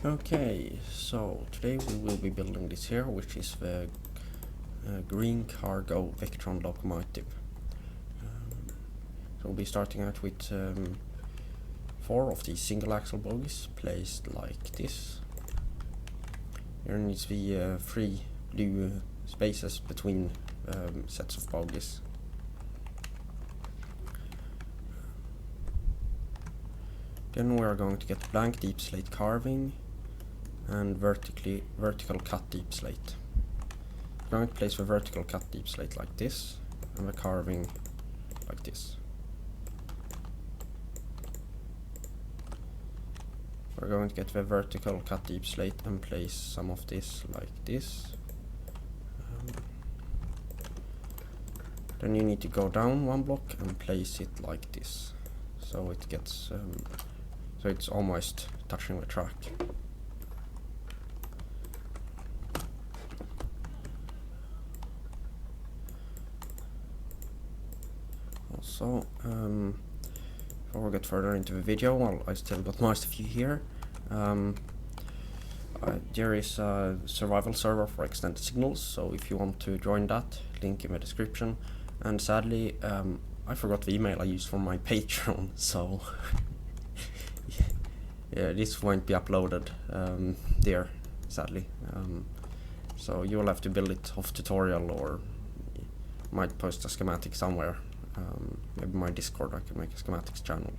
Okay, so today we will be building this here, which is the green cargo Vectron Locomotive. So we'll be starting out with 4 of these single axle bogies placed like this. There needs to be 3 blue spaces between sets of bogies. Then we are going to get blank deep slate carving and vertical cut deep slate. We're going to place the vertical cut deep slate like this and the carving like this. We're going to get the vertical cut deep slate and place some of this like this. Then you need to go down 1 block and place it like this, so it gets so it's almost touching the track. Also, before we get further into the video, well, I still got most of you here. There is a survival server for extended signals, so if you want to join that, link in the description. And sadly, I forgot the email I used for my Patreon, so yeah, this won't be uploaded there, sadly. So you will have to build it off tutorial, or might post a schematic somewhere. Maybe my Discord, I can make a schematics channel.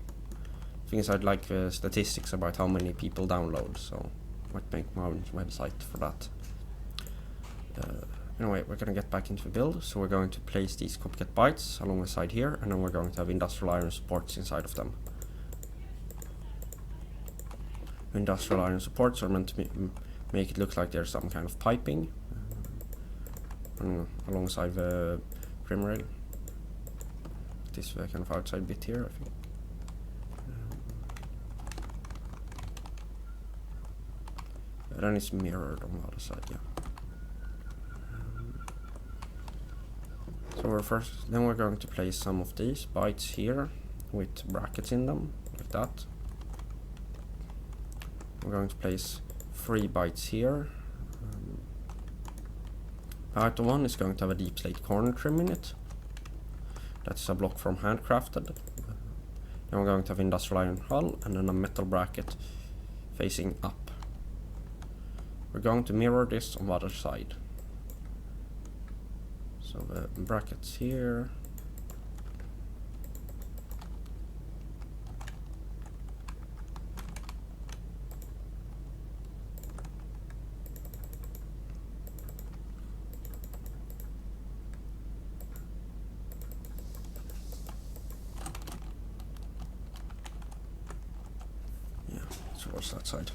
Thing is, I'd like statistics about how many people download, so might make my own website for that. Anyway, we're going to get back into the build, so we're going to place these copycat bytes along the side here, and then we're going to have industrial iron supports inside of them. Industrial iron supports are meant to make it look like there's some kind of piping alongside the trim rail. This kind of outside bit here, I think. Then it's mirrored on the other side, yeah. So then we're going to place some of these bytes here with brackets in them, like that. We're going to place 3 bytes here. Byte 1 is going to have a deep slate corner trim in it. That's a block from handcrafted. Then we're going to have industrial iron hull and then a metal bracket facing up. We're going to mirror this on the other side. So the brackets here. Yeah, towards that side.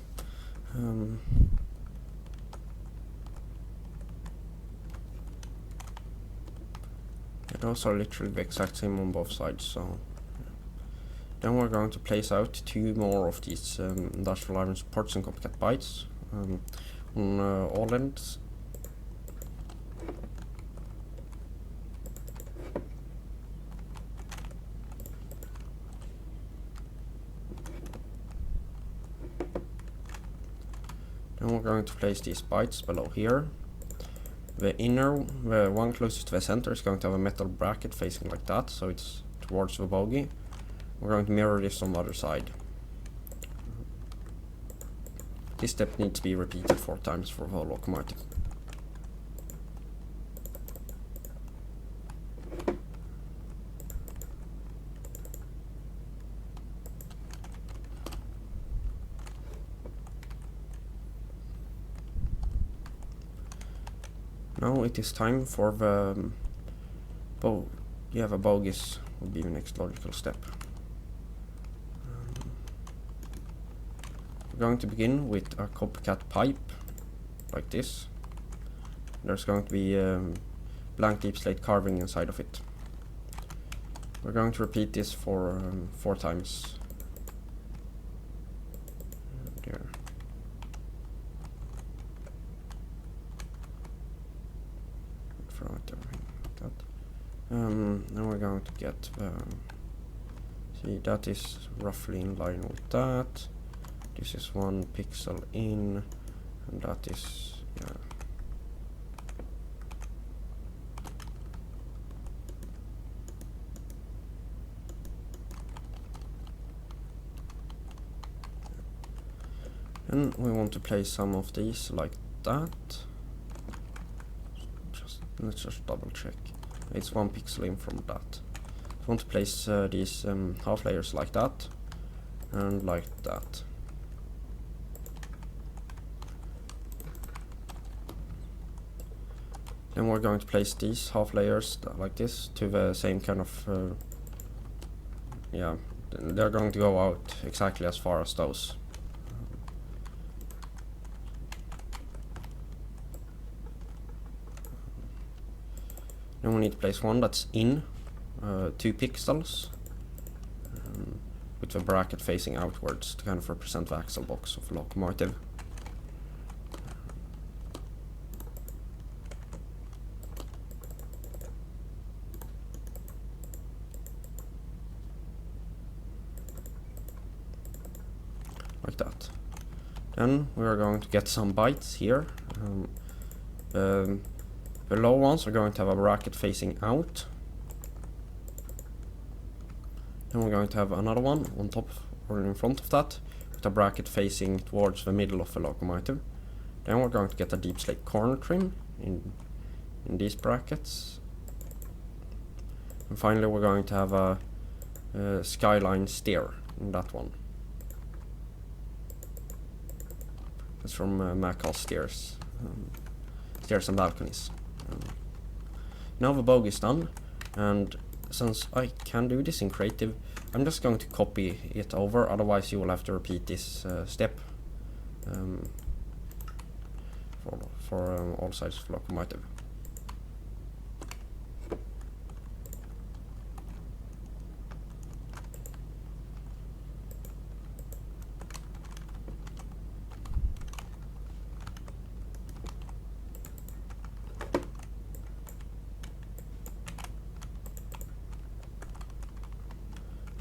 Those are literally the exact same on both sides, so then we're going to place out 2 more of these industrial iron supports and copycat bytes on all ends. Then we're going to place these bytes below here. The one closest to the center is going to have a metal bracket facing like that, so it's towards the bogie. We're going to mirror this on the other side. This step needs to be repeated 4 times for the whole locomotive. Now it is time for the the bogies would be the next logical step. We're going to begin with a copycat pipe, like this. There's going to be blank deep slate carving inside of it. We're going to repeat this for 4 times. There. Throw it everything like that. Then we're going to get see, that is roughly in line with that. This is 1 pixel in, and that is, yeah. And we want to place some of these like that. Let's just double check. It's 1 pixel in from that. I want to place these half layers like that and like that. Then we're going to place these half layers like this to the same kind of yeah, they're going to go out exactly as far as those. Then we need to place one that's in 2 pixels with the bracket facing outwards to kind of represent the axle box of the locomotive. Like that. Then we are going to get some bites here. The low ones are going to have a bracket facing out. Then we're going to have another one on top or in front of that with a bracket facing towards the middle of the locomotive. Then we're going to get a deep slate corner trim in these brackets. And finally we're going to have a skyline steer in that one. That's from Macall Steers. Stairs and balconies. Now the Bogie is done, and since I can do this in creative, I'm just going to copy it over, otherwise you will have to repeat this step for all sides of the locomotive.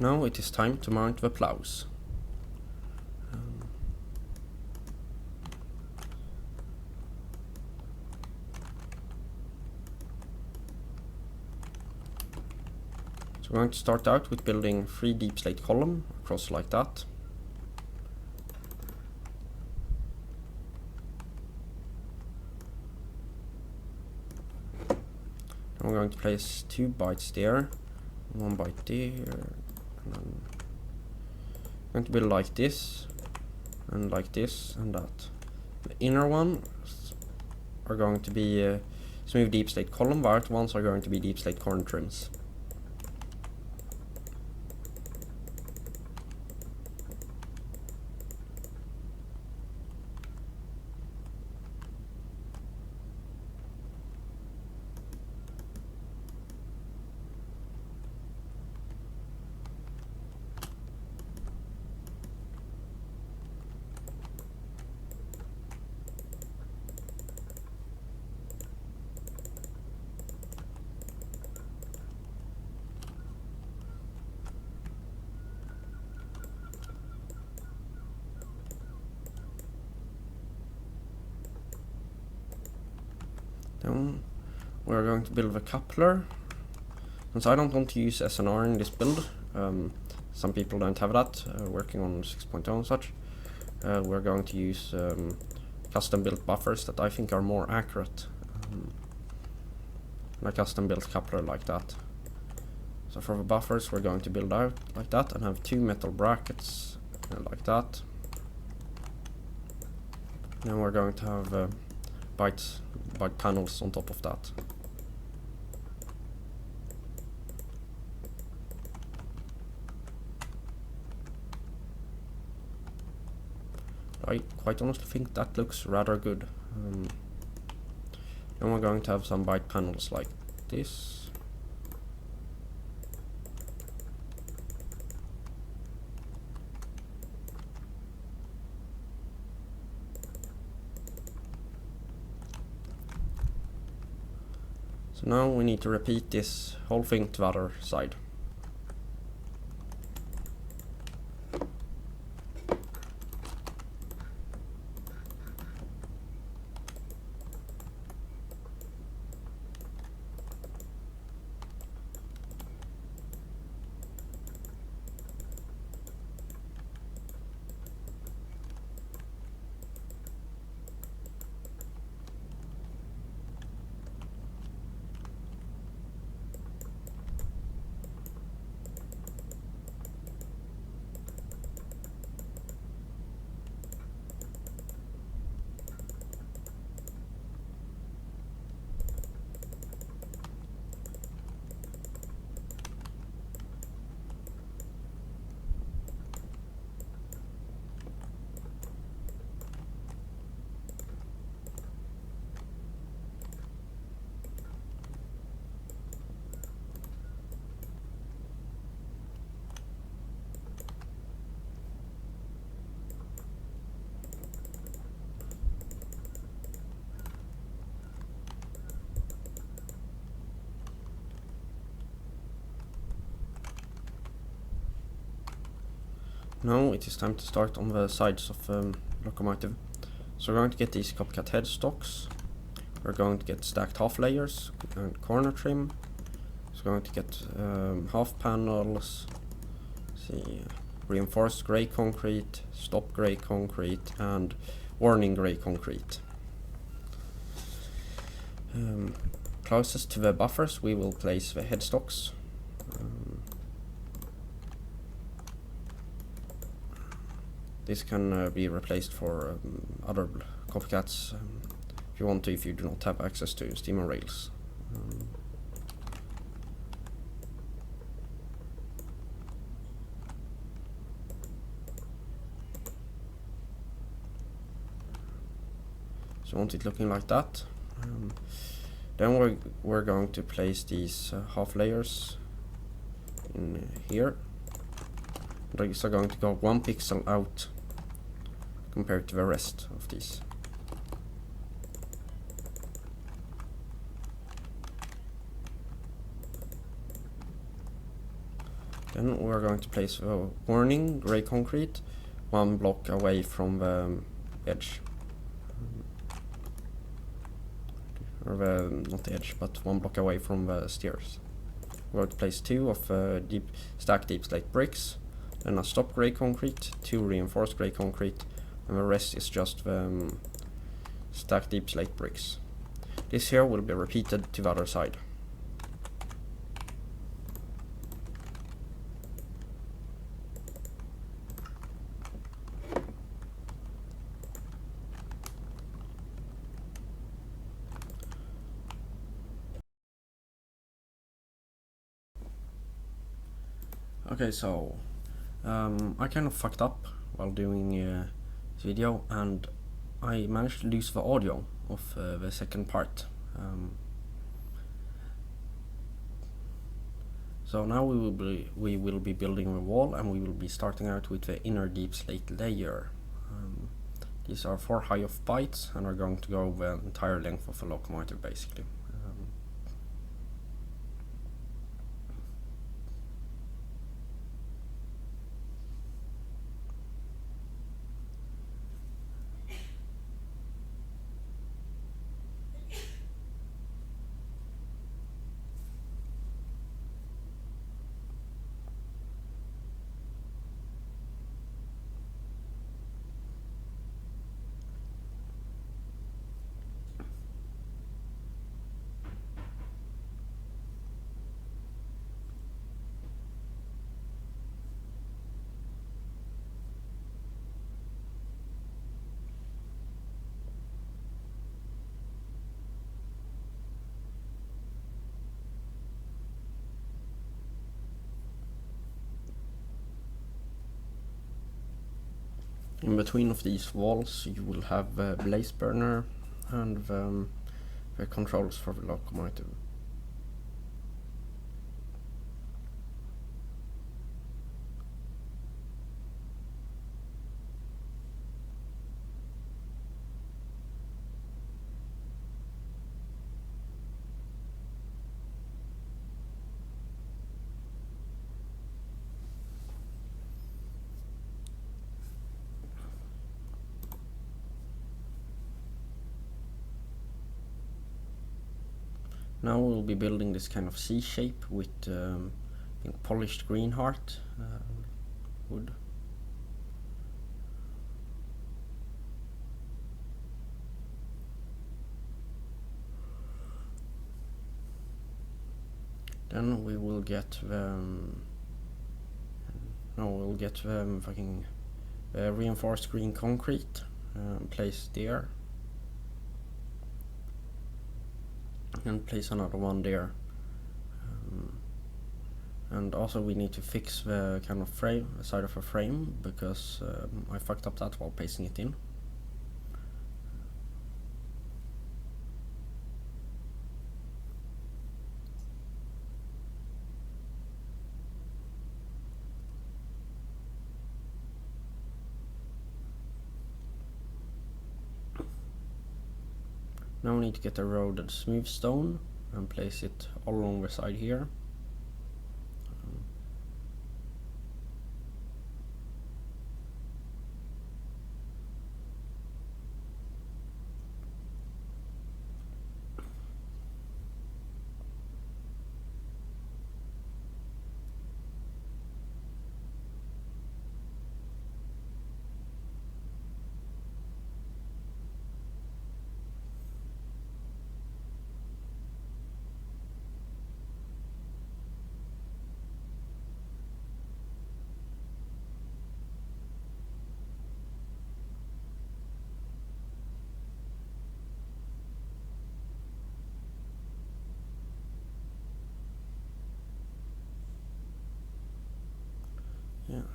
Now it is time to mount the plows. So we're going to start out with building 3 deep slate column across like that. And we're going to place 2 bites there, 1 bite there. And then I'm going to build like this, and like this, and that. The inner ones are going to be smooth deep slate column, the outer ones are going to be deep slate corner trims. Then we're going to build the coupler. Since I don't want to use SNR in this build, some people don't have that, working on 6.0 and such, we're going to use custom built buffers that I think are more accurate. A custom built coupler like that. So for the buffers we're going to build out like that and have 2 metal brackets like that. Then we're going to have bite panels on top of that. I quite honestly think that looks rather good. Then we're going to have some bite panels like this. So now we need to repeat this whole thing to the other side. Now it is time to start on the sides of the locomotive. So we're going to get these copycat headstocks. We're going to get stacked half layers and corner trim. So we're going to get half panels. See, reinforced grey concrete, stop grey concrete, and warning grey concrete. Closest to the buffers, we will place the headstocks. This can be replaced for other copycats if you want to, if you do not have access to steamer rails. So I want it looking like that. Then we're going to place these half layers in here. These are going to go 1 pixel out compared to the rest of these. Then we're going to place a warning grey concrete 1 block away from the edge. Or not the edge, but 1 block away from the stairs. We're going to place 2 of stacked deep slate bricks, then a stop grey concrete, 2 reinforced grey concrete, and the rest is just stacked deep slate bricks. This here will be repeated to the other side. Okay, so I kind of fucked up while doing this video, and I managed to lose the audio of the second part. So now we will be building the wall, and we will be starting out with the inner deep slate layer. These are 4 high-off bites, and are going to go the entire length of the locomotive basically. In between of these walls you will have the blaze burner and the controls for the locomotive. Now we'll be building this kind of C shape with polished green heart wood. Then we will get fucking reinforced green concrete placed there. And place another one there, and also we need to fix the kind of side of a frame, because I fucked up that while pasting it in. Now we need to get a rounded smooth stone and place it all along the side here. yeah.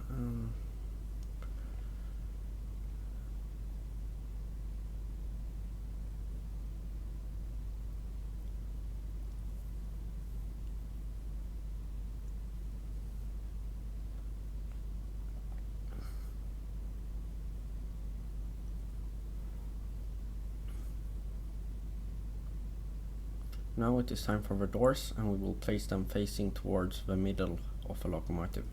Now it is time for the doors, and we will place them facing towards the middle of a locomotive.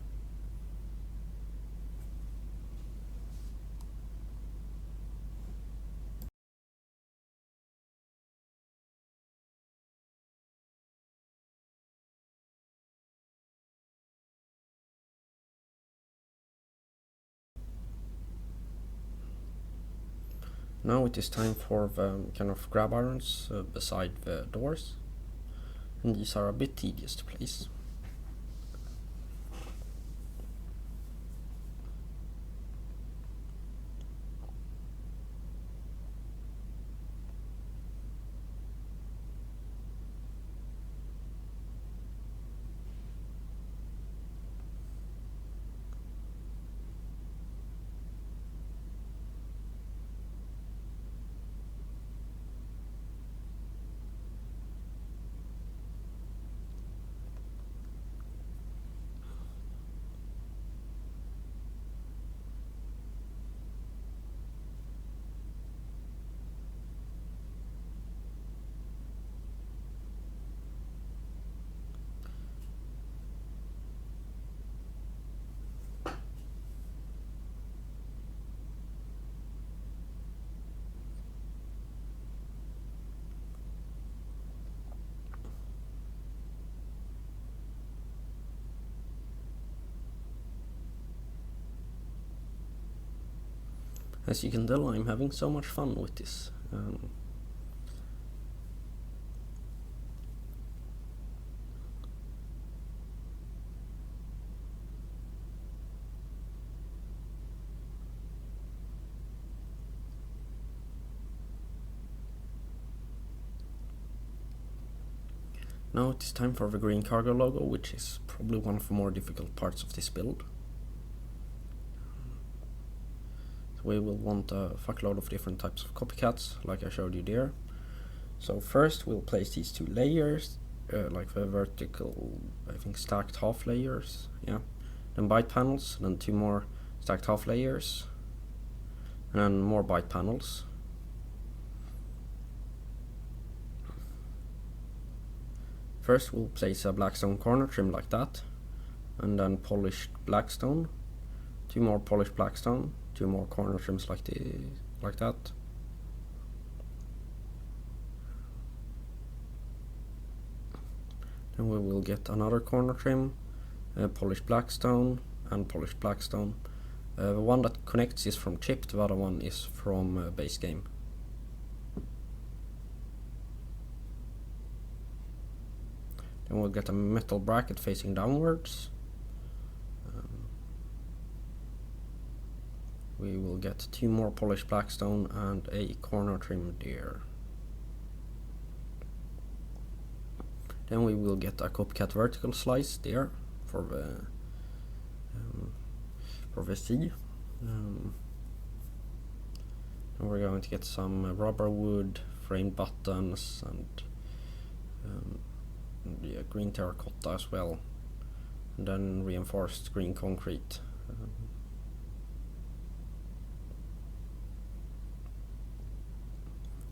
Now it is time for the kind of grab irons beside the doors, and these are a bit tedious to place. As you can tell, I'm having so much fun with this. Now it is time for the green cargo logo, which is probably one of the more difficult parts of this build. So we will want a fuckload of different types of copycats, like I showed you there. So first we'll place these two layers, like the vertical, I think, stacked half layers, yeah. Then bite panels, then two more stacked half layers, and then more bite panels. First we'll place a blackstone corner trim like that, and then polished blackstone, two more polished blackstone, two more corner trims like that. Then we will get another corner trim, polished blackstone and polished blackstone. The one that connects is from chipped, the other one is from base game. Then we'll get a metal bracket facing downwards. We will get two more polished blackstone and a corner trim there. Then we will get a copycat vertical slice there for the C. And we're going to get some rubber wood, framed buttons, and green terracotta as well, and then reinforced green concrete.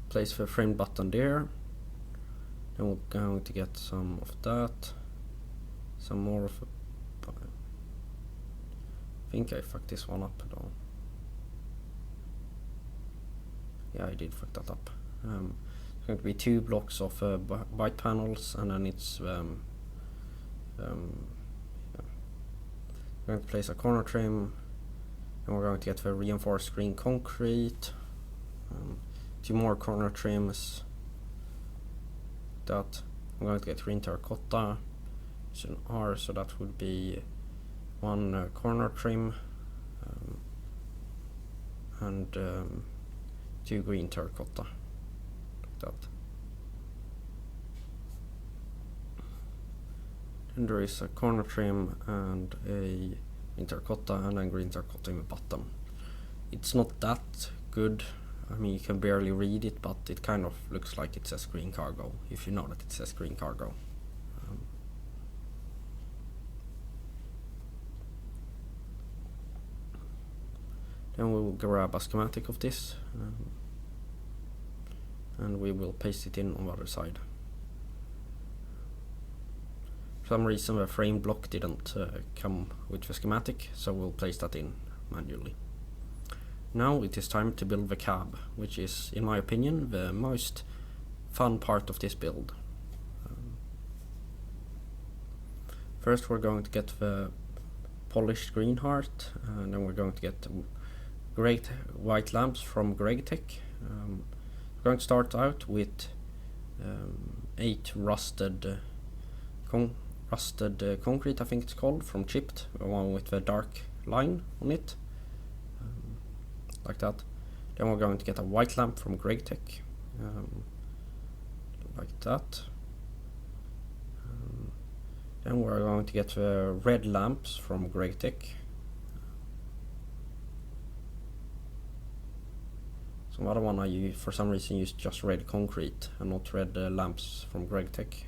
Place the framed button there. Then we're going to get some of that, some more of I think I fucked this one up though. Yeah, I did fuck that up. It's going to be two blocks of bite panels, and then it's yeah. We're going to place a corner trim, and we're going to get the reinforced green concrete, two more corner trims. That I'm going to get green terracotta. It's an R, so that would be one corner trim, and two green terracotta, like that. And there is a corner trim and a terracotta, and then green terracotta in the bottom. It's not that good. I mean, you can barely read it, but it kind of looks like it says green cargo, if you know that it says green cargo. Then we will grab a schematic of this, and we will paste it in on the other side. For some reason the frame block didn't come with the schematic, so we'll place that in manually. Now it is time to build the cab, which is, in my opinion, the most fun part of this build. First we're going to get the polished green heart, and then we're going to get great white lamps from GregTech. We're going to start out with 8 rusted concrete, I think it's called, from Chipped, the one with the dark line on it, like that. Then we're going to get a white lamp from GregTech, like that. Then we're going to get the red lamps from GregTech. Some other one I for some reason used just red concrete and not red lamps from GregTech.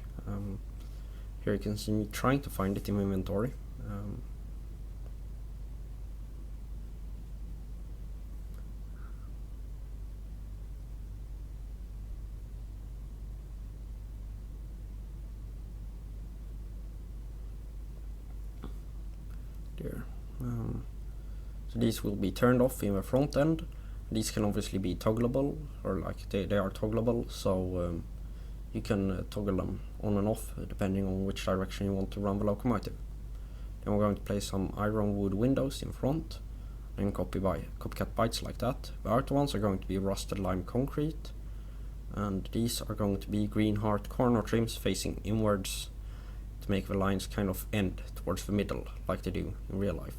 Here you can see me trying to find it in my inventory. There. So these will be turned off in the front end. These can obviously be toggleable, or like they are toggleable, so you can toggle them on and off depending on which direction you want to run the locomotive. Then we're going to place some ironwood windows in front and copycat bites like that. The outer ones are going to be rusted lime concrete, and these are going to be green heart corner trims facing inwards to make the lines kind of end towards the middle like they do in real life.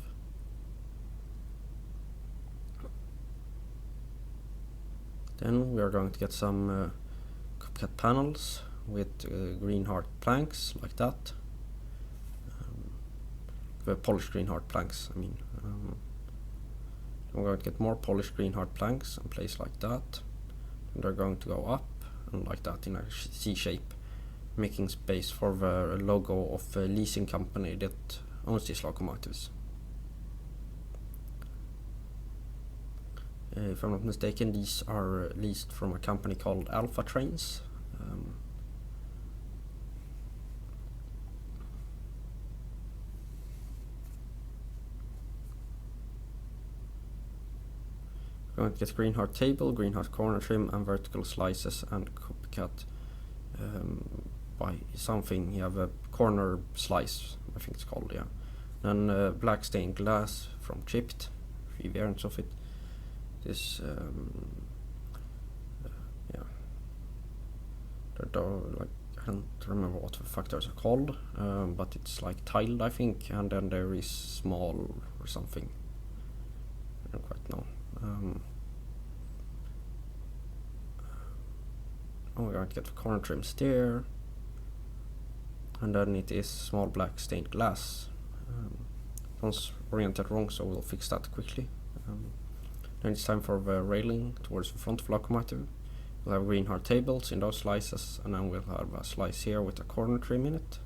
Then we are going to get some copycat panels with green heart planks like that. The polished green heart planks, I mean. We're going to get more polished green heart planks and place like that. And they're going to go up and like that in a C shape, making space for the logo of the leasing company that owns these locomotives. If I'm not mistaken, these are leased from a company called Alpha Trains. We're going to get green heart table, green heart corner trim, and vertical slices, and copycat by something. You have a corner slice, I think it's called, yeah. Then black stained glass from Chipped, 3 variants of it. This, yeah, like, I don't remember what the fuck those are called, but it's like tiled, I think, and then there is small or something. I don't quite know. We're going to get the corner trims there, and then it is small black stained glass. One's oriented wrong, so we'll fix that quickly. Then it's time for the railing towards the front of the locomotive. We'll have green heart tables in those slices, and then we'll have a slice here with a corner trim in it,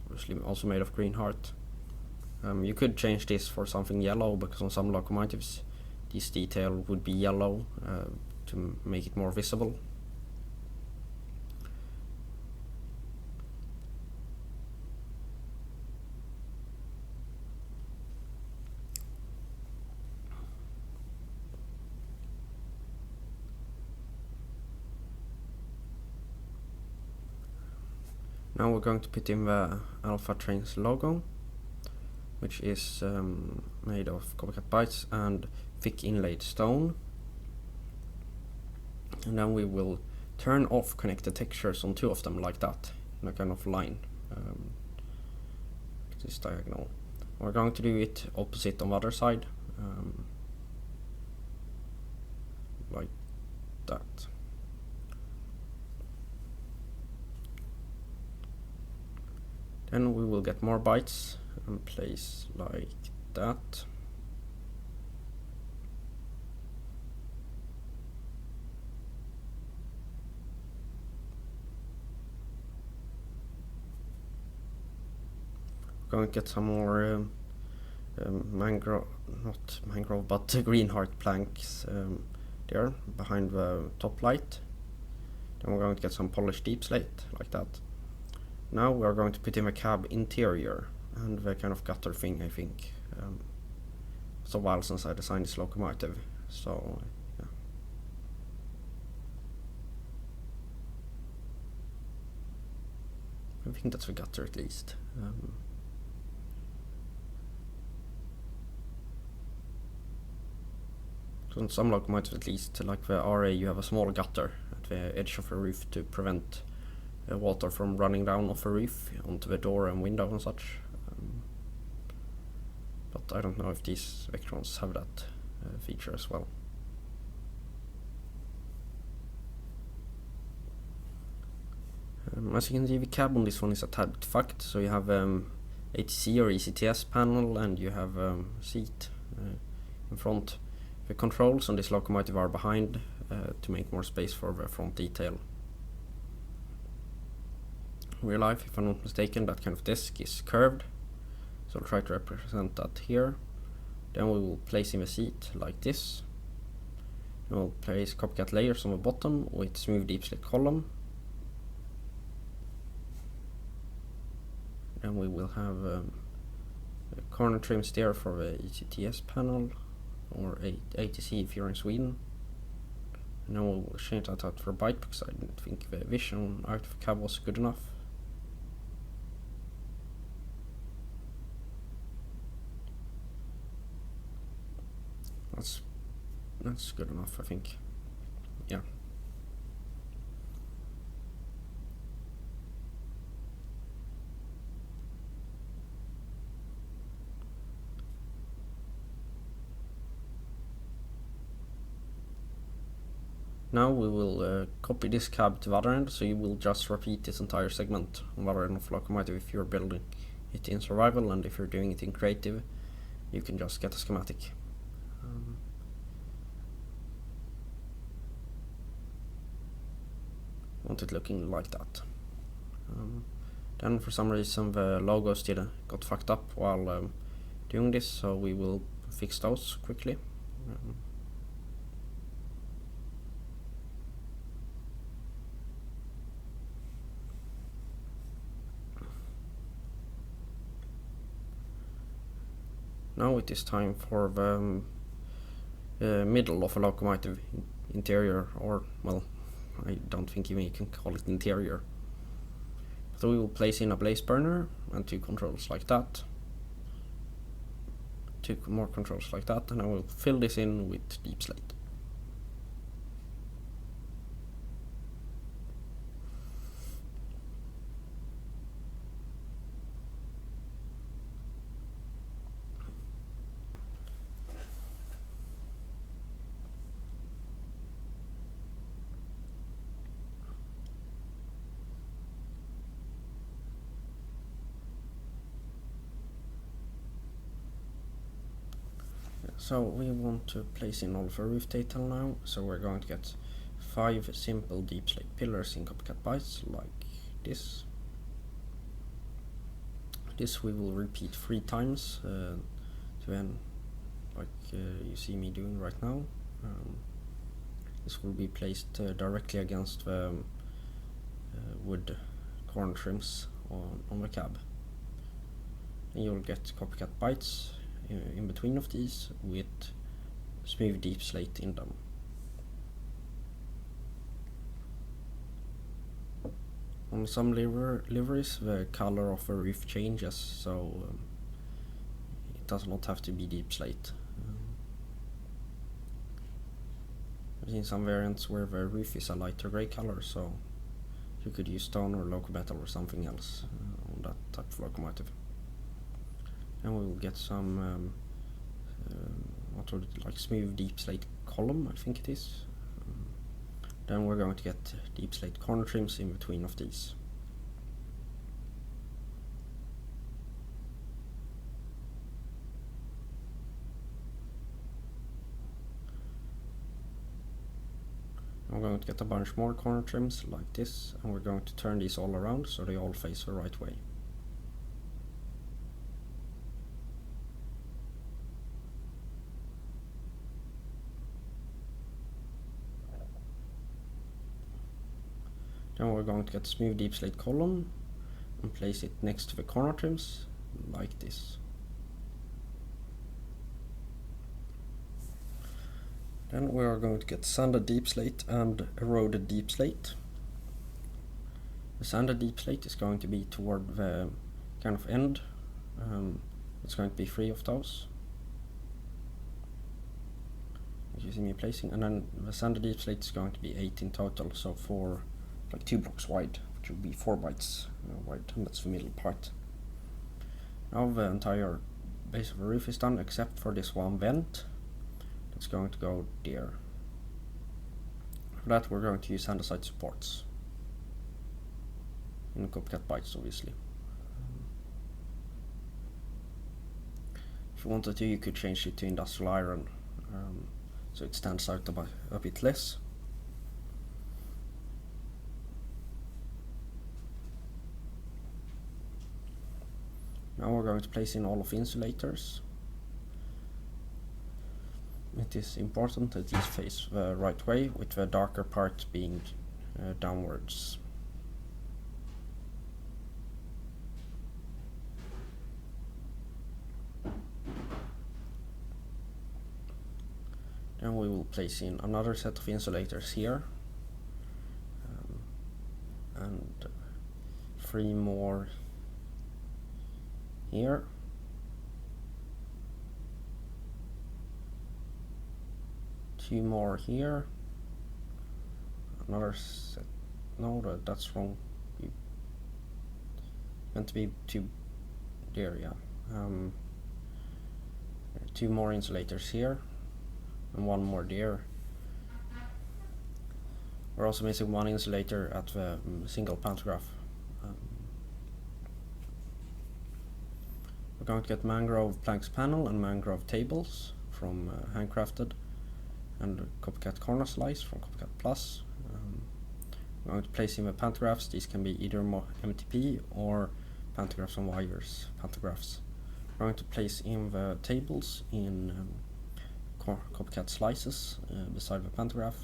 obviously also made of green heart. You could change this for something yellow, because on some locomotives this detail would be yellow to make it more visible. Now we're going to put in the Alpha Trains logo, which is made of copycat bites and thick inlaid stone. And then we will turn off connected textures on 2 of them like that, in a kind of line. This diagonal. We're going to do it opposite on the other side, like that. Then we will get more bites and place like that. Going to get some more mangrove, not mangrove, but green heart planks there behind the top light. Then we're going to get some polished deep slate like that. Now we're going to put in the cab interior and the kind of gutter thing, I think. It's a while since I designed this locomotive, so yeah. I think that's the gutter at least. So in some locomotives at least, like the RA, you have a small gutter at the edge of the roof to prevent water from running down off the roof onto the door and window and such. But I don't know if these Vectrons have that feature as well. As you can see, the cab on this one is a tad bit fucked. So you have ATC or ECTS panel, and you have seat in front. The controls on this locomotive are behind to make more space for the front detail. In real life, if I'm not mistaken, that kind of disc is curved, so I'll try to represent that here. Then we will place in the seat like this. And we'll place copycat layers on the bottom with smooth deep slate column. Then we will have corner trims there for the ECTS panel, or ATC if you're in Sweden. And then we'll change that out for a bike because I didn't think the vision out of the cab was good enough. That's good enough, I think. Yeah. Now we will copy this cab to the other end, so you will just repeat this entire segment on the other end of the locomotive if you're building it in survival, and if you're doing it in creative, you can just get a schematic. Want it looking like that. Then for some reason the logos got fucked up while doing this, so we will fix those quickly. Now it is time for the middle of a locomotive interior, or, well, I don't think even you can call it interior. So we will place in a blaze burner and two controls like that. Two more controls like that, and I will fill this in with deep slate. So we want to place in all of our roof detail now, so we're going to get 5 simple deep slate pillars in copycat bites like this. This we will repeat 3 times to end, like you see me doing right now. This will be placed directly against the wood corner trims on the cab. And you'll get copycat bites in between of these with smooth deep slate in them. On some liveries the color of the roof changes, so it does not have to be deep slate. I've seen some variants where the roof is a lighter grey color, so you could use stone or local metal or something else on that type of locomotive. And we will get some like smooth deep slate column, I think it is. Then we're going to get deep slate corner trims in between of these. I'm going to get a bunch more corner trims like this, and we're going to turn these all around so they all face the right way. Then we're going to get a smooth deep slate column and place it next to the corner trims like this. Then we are going to get sanded deep slate and eroded deep slate. The sanded deep slate is going to be toward the kind of end. It's going to be 3 of those, as you see me placing, and then the sanded deep slate is going to be 8 in total, so 4, like 2 blocks wide, which will be 4 bytes wide, and that's the middle part. Now the entire base of the roof is done except for this one vent. It's going to go there. For that we're going to use andesite supports in copycat bytes, obviously. If you wanted to, you could change it to industrial iron, so it stands out a bit less. Now we're going to place in all of the insulators. It is important that these face the right way, with the darker part being downwards. Then we will place in another set of insulators here, and 3 more here. Two more here. Another set. No, that's wrong. Meant to be 2 there, yeah. 2 more insulators here, and 1 more there. We're also missing 1 insulator at the single pantograph. We're going to get mangrove planks panel and mangrove tables from Handcrafted, and copycat corner slice from Copycat Plus. I'm going to place in the pantographs. These can be either MTP or pantographs on wires, pantographs. I'm going to place in the tables in copycat slices beside the pantograph.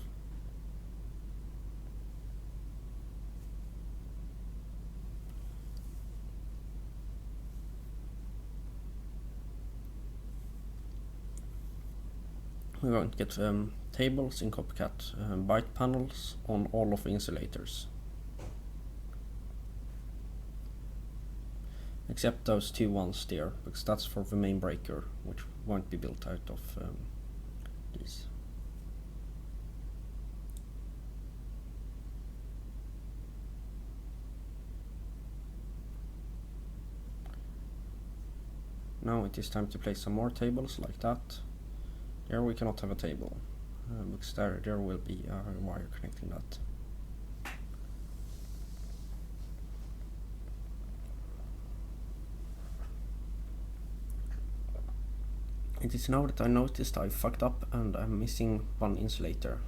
We're going to get tables in copycat byte panels on all of the insulators, except those 2 ones there, because that's for the main breaker, which won't be built out of these. Now it is time to place some more tables like that. There we cannot have a table, because there will be a wire connecting that. It is now that I noticed I fucked up and I'm missing 1 insulator.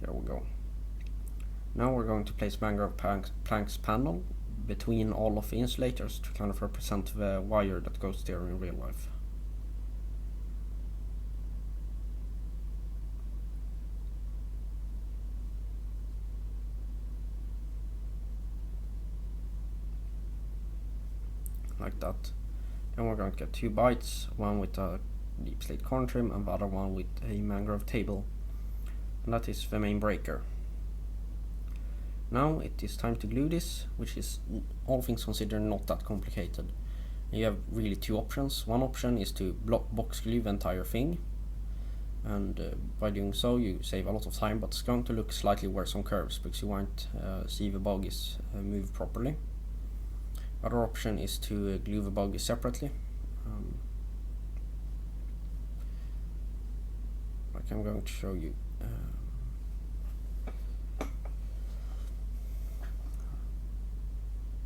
There we go. Now we're going to place mangrove planks panel between all of the insulators to kind of represent the wire that goes there in real life. Like that. Then we're going to get 2 bytes, one with a deep slate corner trim and the other one with a mangrove table. And that is the main breaker. Now it is time to glue this, which is, all things considered, not that complicated. You have really 2 options. One option is to box glue the entire thing, and by doing so you save a lot of time, but it's going to look slightly worse on curves because you won't see the bogies move properly. Other option is to glue the bogies separately, like I'm going to show you.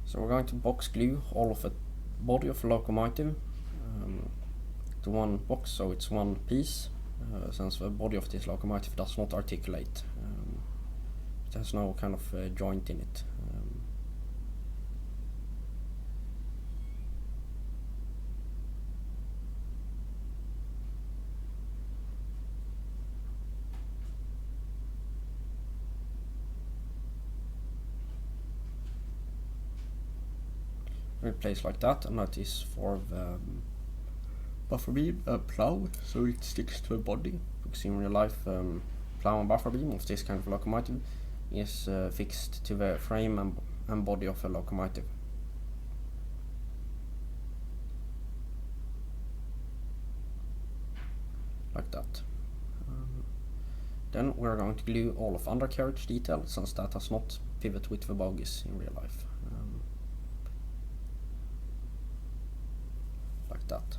So we're going to box glue all of the body of the locomotive, to one box, so it's one piece, since the body of this locomotive does not articulate. It has no kind of joint in it. Placed like that, and that is for the buffer beam plow, so it sticks to the body, because in real life plow and buffer beam of this kind of locomotive is fixed to the frame and body of a locomotive. Like that. Then we're going to glue all of undercarriage detail, since that does not pivot with the bogies in real life. Like that.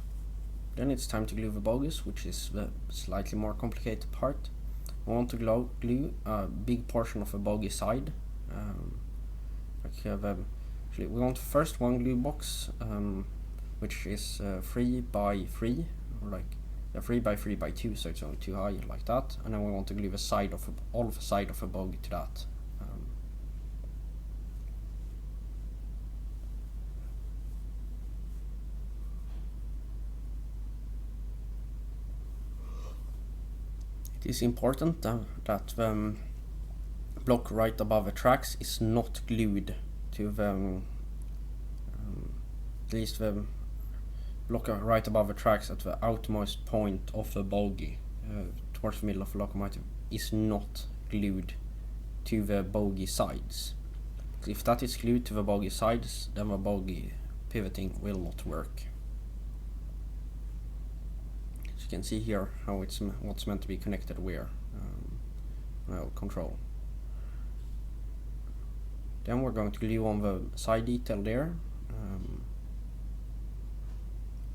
Then it's time to glue the bogies, which is the slightly more complicated part. We want to glue a big portion of a bogie side. We want first one glue box, which is 3 by 3, or like 3 by 3 by 2, so it's only too high, like that. And then we want to glue the side of all of the side of a bogie to that. It is important that the block right above the tracks is not glued to the at least the block right above the tracks at the outmost point of the bogie towards the middle of the locomotive is not glued to the bogie sides. If that is glued to the bogie sides, then the bogie pivoting will not work. You can see here how what's meant to be connected where. Control. Then we're going to glue on the side detail there.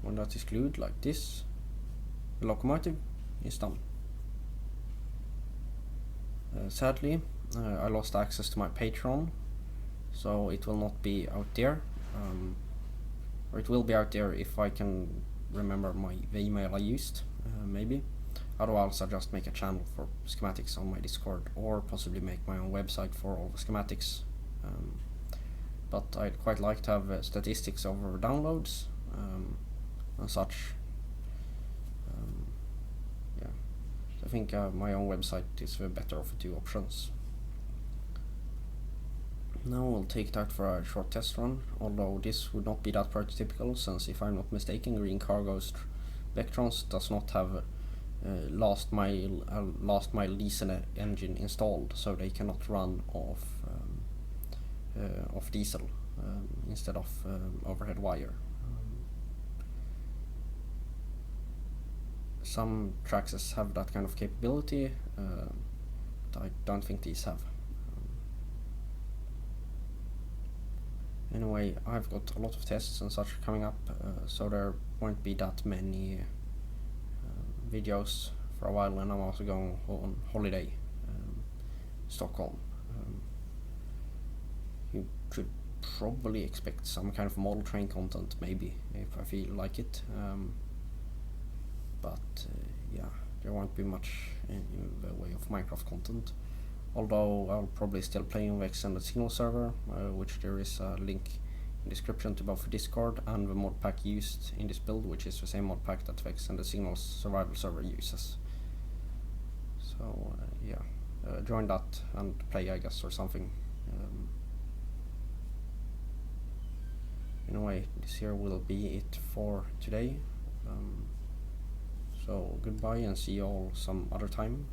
When that is glued like this, the locomotive is done. Sadly, I lost access to my Patreon, so it will not be out there. Or it will be out there if I can remember the email I used, maybe. Otherwise I'll just make a channel for schematics on my Discord, or possibly make my own website for all the schematics. But I'd quite like to have statistics over downloads and such. Yeah, so I think my own website is the better of the two options. Now we'll take that for a short test run, although this would not be that prototypical, since if I'm not mistaken, Green Cargo's Vectrons does not have last mile diesel engine installed, so they cannot run off diesel instead of overhead wire. Some tracks have that kind of capability, but I don't think these have. Anyway, I've got a lot of tests and such coming up, so there won't be that many videos for a while, and I'm also going on holiday Stockholm. You should probably expect some kind of model train content, maybe, if I feel like it. But yeah, there won't be much in the way of Minecraft content. Although I'll probably still play on the extended signal server, which there is a link in the description to both the Discord and the mod pack used in this build, which is the same mod pack that the extended signal survival server uses. So yeah, join that and play, I guess, or something. Anyway, this here will be it for today. So goodbye, and see you all some other time.